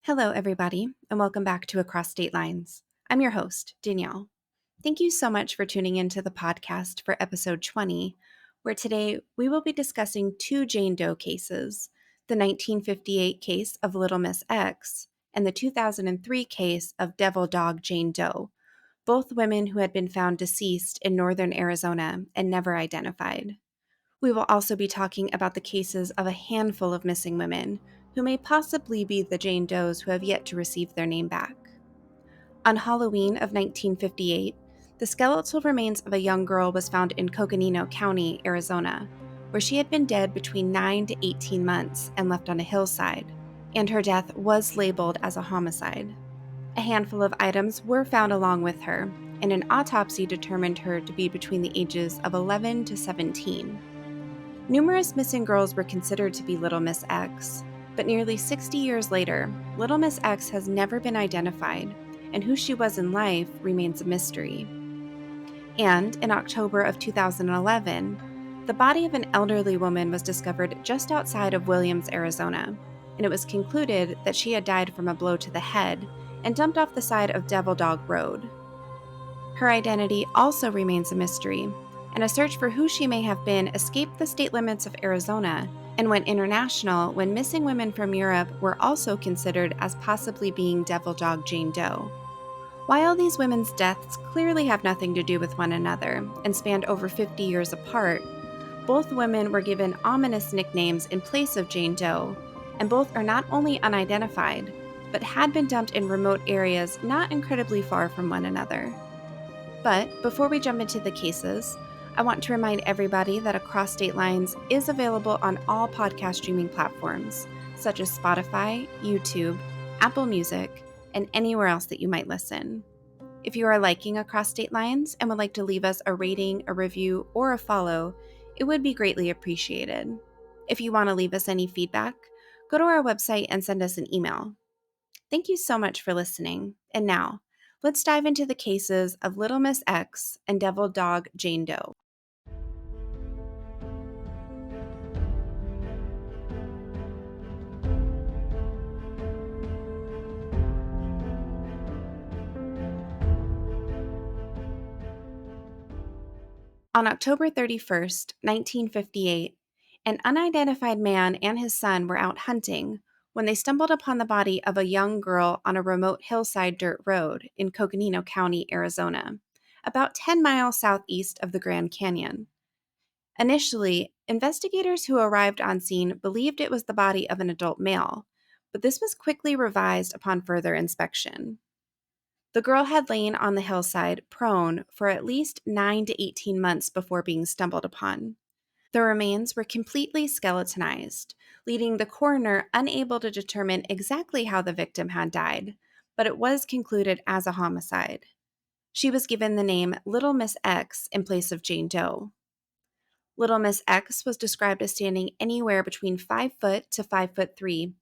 Hello, everybody, and welcome back to Across State Lines. I'm your host, Danielle. Thank you so much for tuning into the podcast for episode 20, where today we will be discussing two Jane Doe cases, the 1958 case of Little Miss X and the 2003 case of Devil Dog Jane Doe, both women who had been found deceased in northern Arizona and never identified. We will also be talking about the cases of a handful of missing women who may possibly be the Jane Does who have yet to receive their name back. On Halloween of 1958, the skeletal remains of a young girl was found in Coconino County, Arizona, where she had been dead between 9 to 18 months and left on a hillside, and her death was labeled as a homicide. A handful of items were found along with her, and an autopsy determined her to be between the ages of 11 to 17. Numerous missing girls were considered to be Little Miss X, but nearly 60 years later, Little Miss X has never been identified, and who she was in life remains a mystery. And in October of 2011, the body of an elderly woman was discovered just outside of Williams, Arizona, and it was concluded that she had died from a blow to the head and dumped off the side of Devil Dog Road. Her identity also remains a mystery, and a search for who she may have been escaped the state limits of Arizona and went international when missing women from Europe were also considered as possibly being Devil Dog Jane Doe. While these women's deaths clearly have nothing to do with one another and spanned over 50 years apart, both women were given ominous nicknames in place of Jane Doe, and both are not only unidentified, but had been dumped in remote areas not incredibly far from one another. But before we jump into the cases, I want to remind everybody that Across State Lines is available on all podcast streaming platforms, such as Spotify, YouTube, Apple Music, and anywhere else that you might listen. If you are liking Across State Lines and would like to leave us a rating, a review, or a follow, it would be greatly appreciated. If you want to leave us any feedback, go to our website and send us an email. Thank you so much for listening. And now, let's dive into the cases of Little Miss X and Devil Dog Jane Doe. On October 31st, 1958, an unidentified man and his son were out hunting when they stumbled upon the body of a young girl on a remote hillside dirt road in Coconino County, Arizona, about 10 miles southeast of the Grand Canyon. Initially, investigators who arrived on scene believed it was the body of an adult male, but this was quickly revised upon further inspection. The girl had lain on the hillside, prone, for at least 9 to 18 months before being stumbled upon. The remains were completely skeletonized, leaving the coroner unable to determine exactly how the victim had died, but it was concluded as a homicide. She was given the name Little Miss X in place of Jane Doe. Little Miss X was described as standing anywhere between 5 foot to 5'3"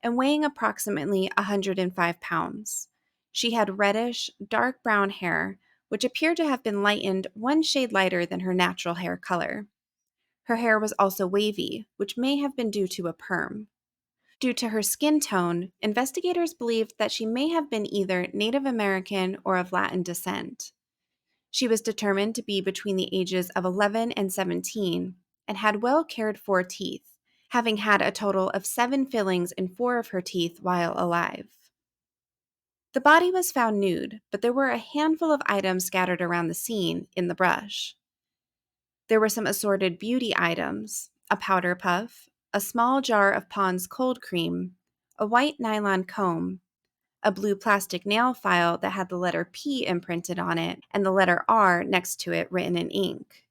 and weighing approximately 105 pounds. She had reddish, dark brown hair, which appeared to have been lightened one shade lighter than her natural hair color. Her hair was also wavy, which may have been due to a perm. Due to her skin tone, investigators believed that she may have been either Native American or of Latin descent. She was determined to be between the ages of 11 and 17 and had well cared for teeth, having had a total of 7 fillings in 4 of her teeth while alive. The body was found nude, but there were a handful of items scattered around the scene in the brush. There were some assorted beauty items, a powder puff, a small jar of Pond's cold cream, a white nylon comb, a blue plastic nail file that had the letter P imprinted on it and the letter R next to it written in ink.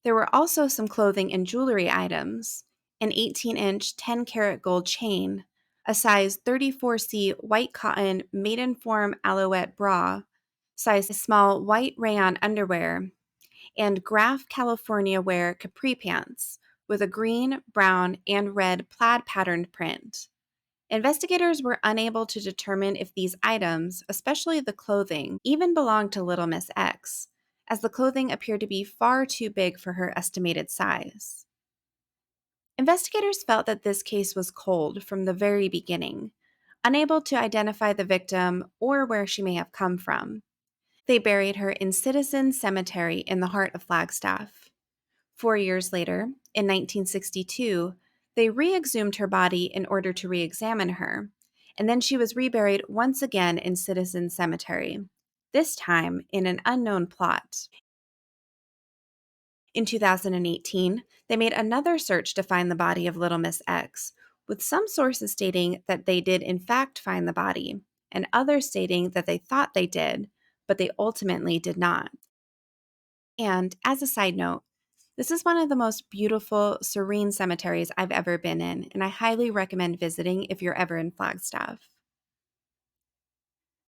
There were also some clothing and jewelry items, an 18-inch 10-karat gold chain, a size 34C white cotton maiden-form alouette bra, size small white rayon underwear, and Graf California wear capri pants with a green, brown, and red plaid patterned print. Investigators were unable to determine if these items, especially the clothing, even belonged to Little Miss X, as the clothing appeared to be far too big for her estimated size. Investigators felt that this case was cold from the very beginning. unable to identify the victim or where she may have come from. They buried her in Citizen Cemetery in the heart of Flagstaff. 4 years later, in 1962, they re-exhumed her body in order to re-examine her, and then she was reburied once again in Citizen Cemetery, this time in an unknown plot. In 2018, they made another search to find the body of Little Miss X, with some sources stating that they did in fact find the body, and others stating that they thought they did, but they ultimately did not. And as a side note, this is one of the most beautiful, serene cemeteries I've ever been in, and I highly recommend visiting if you're ever in Flagstaff.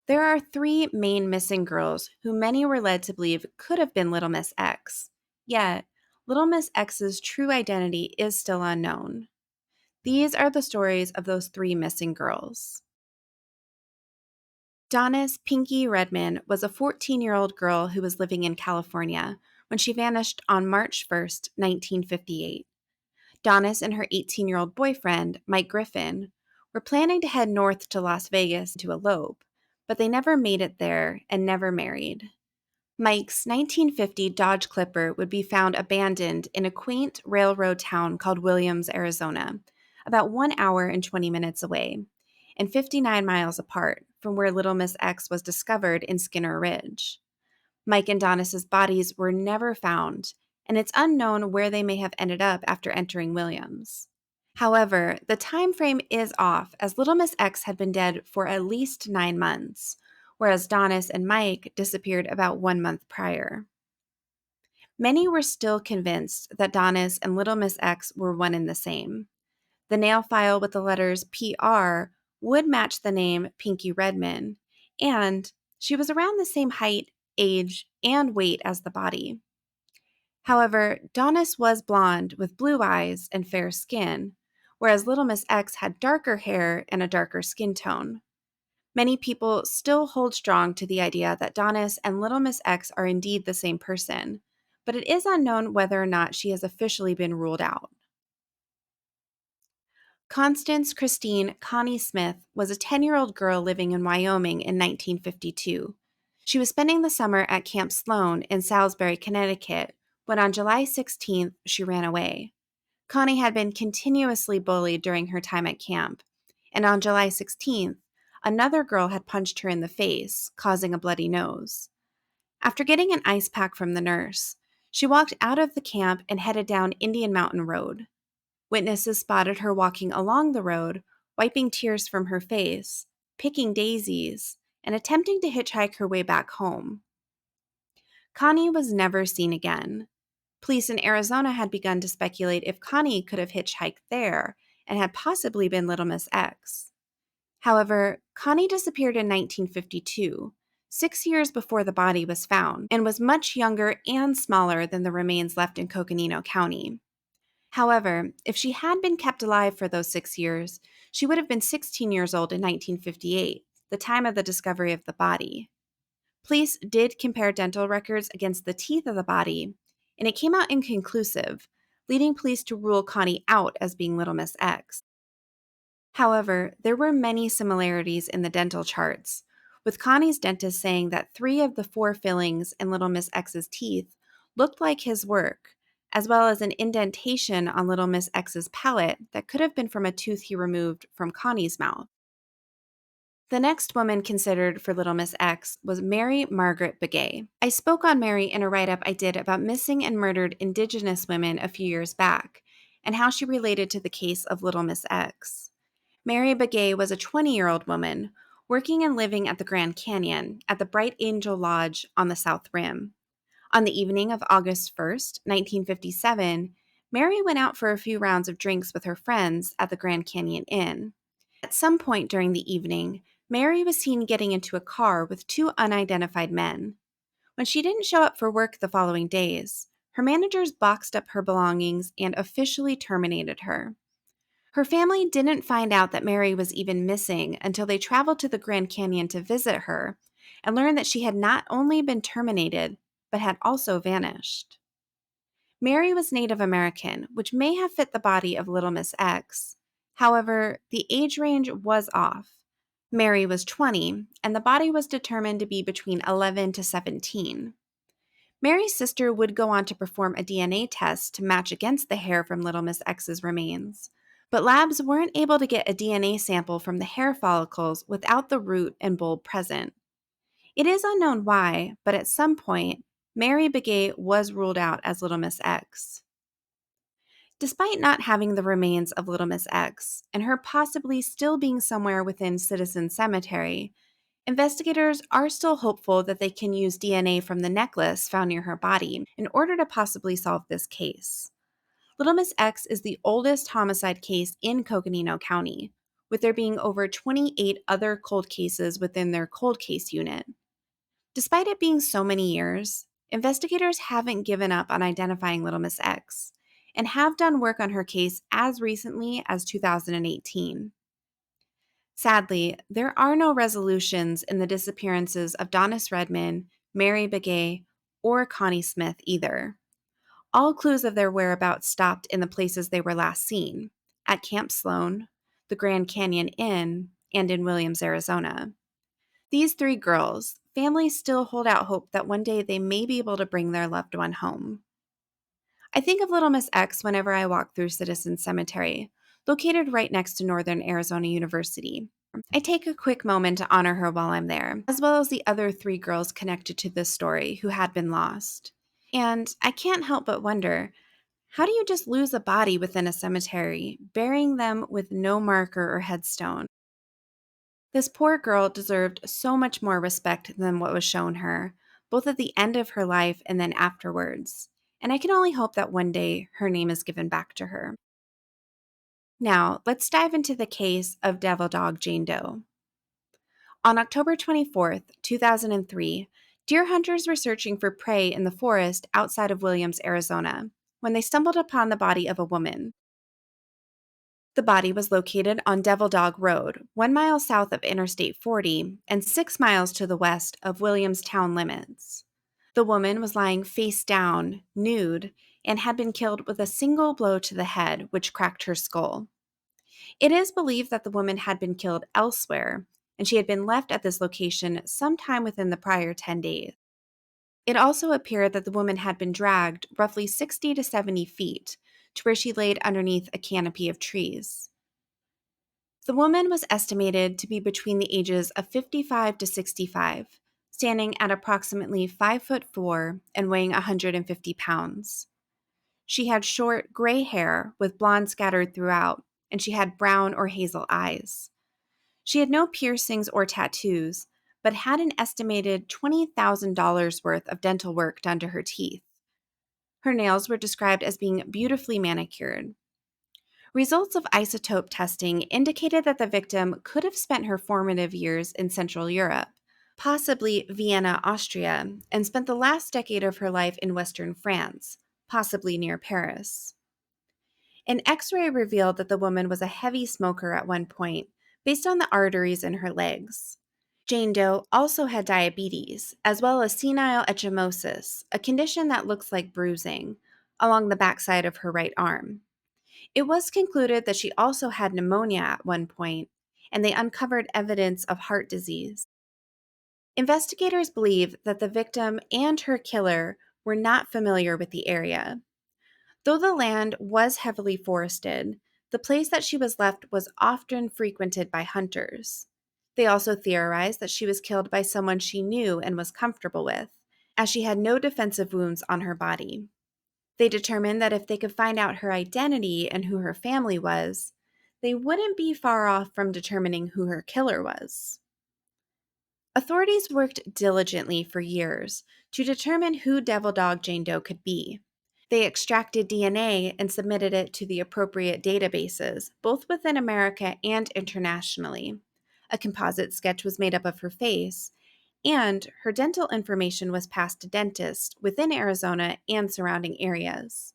There are three main missing girls who many were led to believe could have been Little Miss X. Yet, Little Miss X's true identity is still unknown. These are the stories of those three missing girls. Donis Pinky Redmond was a 14-year-old girl who was living in California when she vanished on March 1st, 1958. Donis and her 18-year-old boyfriend, Mike Griffin, were planning to head north to Las Vegas to elope, but they never made it there and never married. Mike's 1950 Dodge Clipper would be found abandoned in a quaint railroad town called Williams, Arizona, about 1 hour and 20 minutes away, and 59 miles apart from where Little Miss X was discovered in Skinner Ridge. Mike and Donis's bodies were never found, and it's unknown where they may have ended up after entering Williams. However, the time frame is off, as Little Miss X had been dead for at least 9 months, whereas Donis and Mike disappeared about 1 month prior. Many were still convinced that Donis and Little Miss X were one and the same. The nail file with the letters PR would match the name Pinky Redmond, and she was around the same height, age, and weight as the body. However, Donis was blonde with blue eyes and fair skin, whereas Little Miss X had darker hair and a darker skin tone. Many people still hold strong to the idea that Donis and Little Miss X are indeed the same person, but it is unknown whether or not she has officially been ruled out. Constance Christine Connie Smith was a 10-year-old girl living in Wyoming in 1952. She was spending the summer at Camp Sloan in Salisbury, Connecticut, when on July 16th she ran away. Connie had been continuously bullied during her time at camp, and on July 16th, another girl had punched her in the face, causing a bloody nose. After getting an ice pack from the nurse, she walked out of the camp and headed down Indian Mountain Road. Witnesses spotted her walking along the road, wiping tears from her face, picking daisies, and attempting to hitchhike her way back home. Connie was never seen again. Police in Arizona had begun to speculate if Connie could have hitchhiked there and had possibly been Little Miss X. However, Connie disappeared in 1952, 6 years before the body was found, and was much younger and smaller than the remains left in Coconino County. However, if she had been kept alive for those 6 years, she would have been 16 years old in 1958, the time of the discovery of the body. Police did compare dental records against the teeth of the body, and it came out inconclusive, leading police to rule Connie out as being Little Miss X. However, there were many similarities in the dental charts, with Connie's dentist saying that 3 of the 4 fillings in Little Miss X's teeth looked like his work, as well as an indentation on Little Miss X's palate that could have been from a tooth he removed from Connie's mouth. The next woman considered for Little Miss X was Mary Margaret Begay. I spoke on Mary in a write-up I did about missing and murdered Indigenous women a few years back, and how she related to the case of Little Miss X. Mary Begay was a 20-year-old woman working and living at the Grand Canyon at the Bright Angel Lodge on the South Rim. On the evening of August 1st, 1957, Mary went out for a few rounds of drinks with her friends at the Grand Canyon Inn. At some point during the evening, Mary was seen getting into a car with 2 unidentified men. When she didn't show up for work the following days, her managers boxed up her belongings and officially terminated her. Her family didn't find out that Mary was even missing until they traveled to the Grand Canyon to visit her and learned that she had not only been terminated, but had also vanished. Mary was Native American, which may have fit the body of Little Miss X. However, the age range was off. Mary was 20, and the body was determined to be between 11 to 17. Mary's sister would go on to perform a DNA test to match against the hair from Little Miss X's remains, but labs weren't able to get a DNA sample from the hair follicles without the root and bulb present. It is unknown why, but at some point, Mary Begay was ruled out as Little Miss X. Despite not having the remains of Little Miss X, and her possibly still being somewhere within Citizen Cemetery, investigators are still hopeful that they can use DNA from the necklace found near her body in order to possibly solve this case. Little Miss X is the oldest homicide case in Coconino County, with there being over 28 other cold cases within their cold case unit. Despite it being so many years, investigators haven't given up on identifying Little Miss X and have done work on her case as recently as 2018. Sadly, there are no resolutions in the disappearances of Donis Redman, Mary Begay, or Connie Smith either. All clues of their whereabouts stopped in the places they were last seen, at Camp Sloan, the Grand Canyon Inn, and in Williams, Arizona. These three girls, families still hold out hope that one day they may be able to bring their loved one home. I think of Little Miss X whenever I walk through Citizen Cemetery, located right next to Northern Arizona University. I take a quick moment to honor her while I'm there, as well as the other three girls connected to this story who had been lost. And I can't help but wonder, how do you just lose a body within a cemetery, burying them with no marker or headstone? This poor girl deserved so much more respect than what was shown her, both at the end of her life and then afterwards. And I can only hope that one day her name is given back to her. Now, let's dive into the case of Devil Dog Jane Doe. On October 24th, 2003, deer hunters were searching for prey in the forest outside of Williams, Arizona, when they stumbled upon the body of a woman. The body was located on Devil Dog Road, 1 mile south of Interstate 40 and 6 miles to the west of Williams town limits. The woman was lying face down, nude, and had been killed with a single blow to the head, which cracked her skull. It is believed that the woman had been killed elsewhere, and she had been left at this location sometime within the prior 10 days. It also appeared that the woman had been dragged roughly 60 to 70 feet to where she laid underneath a canopy of trees. The woman was estimated to be between the ages of 55 to 65, standing at approximately 5'4" and weighing 150 pounds. She had short gray hair with blonde scattered throughout, and she had brown or hazel eyes. She had no piercings or tattoos, but had an estimated $20,000 worth of dental work done to her teeth. Her nails were described as being beautifully manicured. Results of isotope testing indicated that the victim could have spent her formative years in Central Europe, possibly Vienna, Austria, and spent the last decade of her life in Western France, possibly near Paris. An X-ray revealed that the woman was a heavy smoker at one point, based on the arteries in her legs. Jane Doe also had diabetes, as well as senile ecchymosis, a condition that looks like bruising, along the backside of her right arm. It was concluded that she also had pneumonia at one point, and they uncovered evidence of heart disease. Investigators believe that the victim and her killer were not familiar with the area. Though the land was heavily forested, the place that she was left was often frequented by hunters. They also theorized that she was killed by someone she knew and was comfortable with, as she had no defensive wounds on her body. They determined that if they could find out her identity and who her family was, they wouldn't be far off from determining who her killer was. Authorities worked diligently for years to determine who Devil Dog Jane Doe could be. They extracted DNA and submitted it to the appropriate databases, both within America and internationally. A composite sketch was made up of her face, and her dental information was passed to dentists within Arizona and surrounding areas.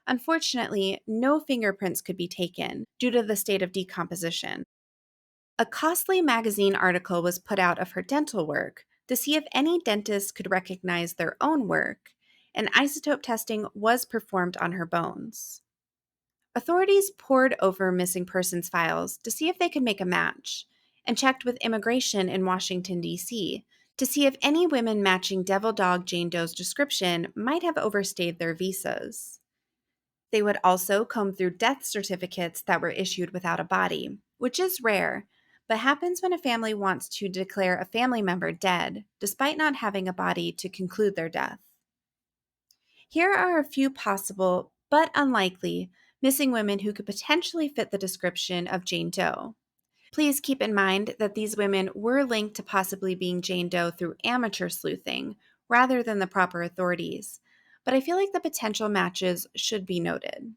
Unfortunately, no fingerprints could be taken due to the state of decomposition. A costly magazine article was put out of her dental work to see if any dentists could recognize their own work, and isotope testing was performed on her bones. Authorities pored over missing persons files to see if they could make a match, and checked with immigration in Washington, D.C., to see if any women matching Devil Dog Jane Doe's description might have overstayed their visas. They would also comb through death certificates that were issued without a body, which is rare, but happens when a family wants to declare a family member dead, despite not having a body to conclude their death. Here are a few possible, but unlikely, missing women who could potentially fit the description of Jane Doe. Please keep in mind that these women were linked to possibly being Jane Doe through amateur sleuthing, rather than the proper authorities, but I feel like the potential matches should be noted.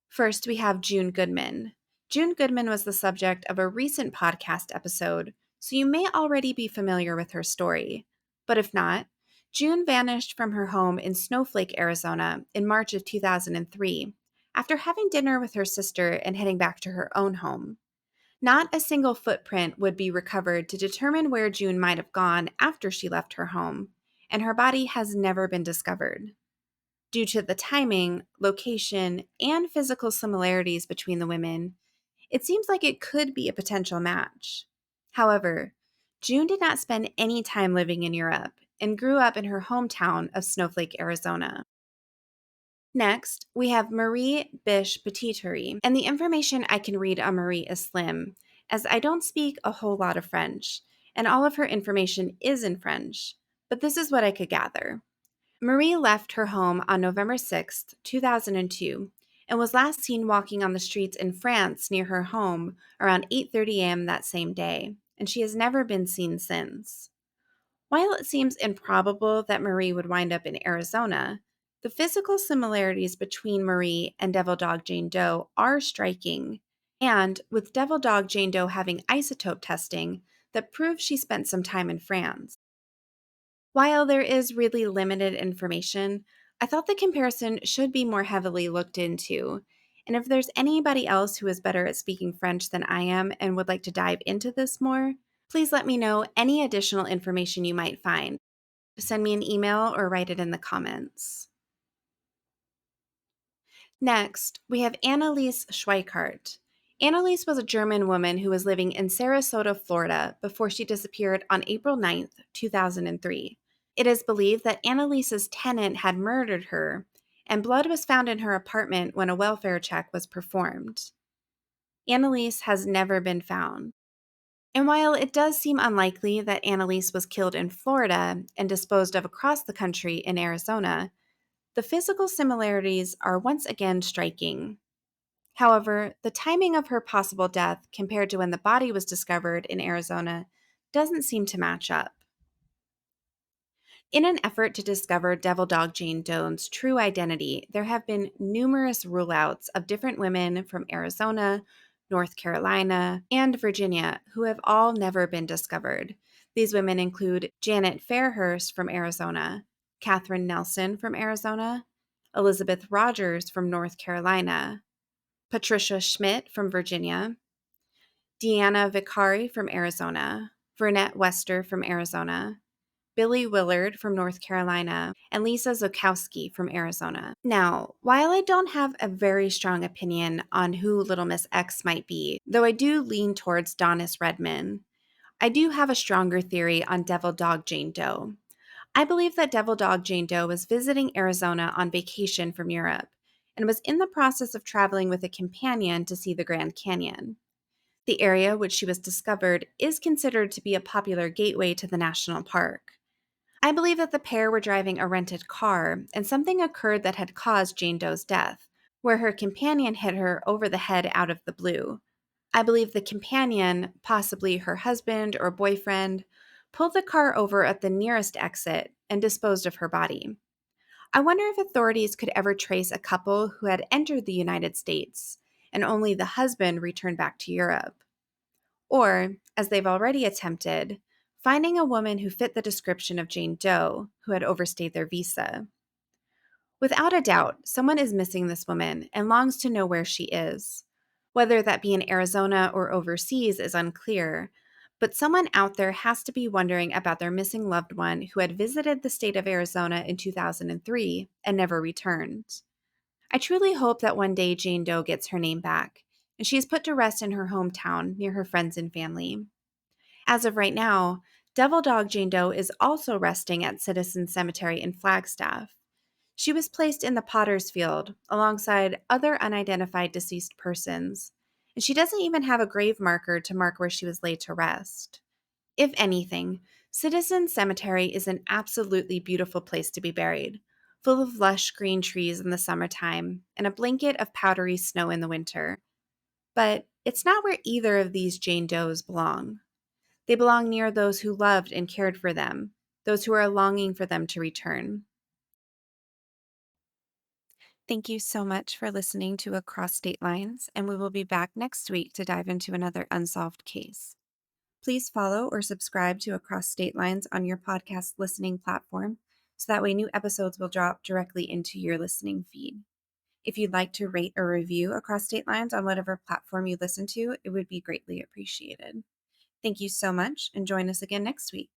First, we have June Goodman. June Goodman was the subject of a recent podcast episode, so you may already be familiar with her story. But if not, June vanished from her home in Snowflake, Arizona in March of 2003 after having dinner with her sister and heading back to her own home. Not a single footprint would be recovered to determine where June might have gone after she left her home, and her body has never been discovered. Due to the timing, location, and physical similarities between the women, it seems like it could be a potential match. However, June did not spend any time living in Europe and grew up in her hometown of Snowflake, Arizona. Next, we have Marie Bish Petituri, and the information I can read on Marie is slim, as I don't speak a whole lot of French, and all of her information is in French, but this is what I could gather. Marie left her home on November 6, 2002, and was last seen walking on the streets in France near her home around 8:30 a.m. that same day, and she has never been seen since. While it seems improbable that Marie would wind up in Arizona, the physical similarities between Marie and Devil Dog Jane Doe are striking, and with Devil Dog Jane Doe having isotope testing that proves she spent some time in France. While there is really limited information, I thought the comparison should be more heavily looked into. And if there's anybody else who is better at speaking French than I am and would like to dive into this more, please let me know any additional information you might find. Send me an email or write it in the comments. Next, we have Anneliese Schweikart. Anneliese was a German woman who was living in Sarasota, Florida, before she disappeared on April 9th, 2003. It is believed that Annaliese's tenant had murdered her, and blood was found in her apartment when a welfare check was performed. Anneliese has never been found. And while it does seem unlikely that Anneliese was killed in Florida and disposed of across the country in Arizona, the physical similarities are once again striking. However, the timing of her possible death compared to when the body was discovered in Arizona doesn't seem to match up. In an effort to discover Devil Dog Jane Doe's true identity, there have been numerous rule-outs of different women from Arizona, North Carolina, and Virginia who have all never been discovered. These women include Janet Fairhurst from Arizona, Catherine Nelson from Arizona, Elizabeth Rogers from North Carolina, Patricia Schmidt from Virginia, Deanna Vicari from Arizona, Vernette Wester from Arizona, Billy Willard from North Carolina, and Lisa Zukowski from Arizona. Now, while I don't have a very strong opinion on who Little Miss X might be, though I do lean towards Donis Redman, I do have a stronger theory on Devil Dog Jane Doe. I believe that Devil Dog Jane Doe was visiting Arizona on vacation from Europe and was in the process of traveling with a companion to see the Grand Canyon. The area which she was discovered is considered to be a popular gateway to the national park. I believe that the pair were driving a rented car, and something occurred that had caused Jane Doe's death, where her companion hit her over the head out of the blue. I believe the companion, possibly her husband or boyfriend, pulled the car over at the nearest exit and disposed of her body. I wonder if authorities could ever trace a couple who had entered the United States, and only the husband returned back to Europe. Or, as they've already attempted, finding a woman who fit the description of Jane Doe who had overstayed their visa. Without a doubt, someone is missing this woman and longs to know where she is. Whether that be in Arizona or overseas is unclear, but someone out there has to be wondering about their missing loved one who had visited the state of Arizona in 2003 and never returned. I truly hope that one day Jane Doe gets her name back, and she is put to rest in her hometown near her friends and family. As of right now, Devil Dog Jane Doe is also resting at Citizen Cemetery in Flagstaff. She was placed in the Potter's Field alongside other unidentified deceased persons, and she doesn't even have a grave marker to mark where she was laid to rest. If anything, Citizen Cemetery is an absolutely beautiful place to be buried, full of lush green trees in the summertime and a blanket of powdery snow in the winter. But it's not where either of these Jane Does belong. They belong near those who loved and cared for them, those who are longing for them to return. Thank you so much for listening to Across State Lines, and we will be back next week to dive into another unsolved case. Please follow or subscribe to Across State Lines on your podcast listening platform so that way new episodes will drop directly into your listening feed. If you'd like to rate or review Across State Lines on whatever platform you listen to, it would be greatly appreciated. Thank you so much, and join us again next week.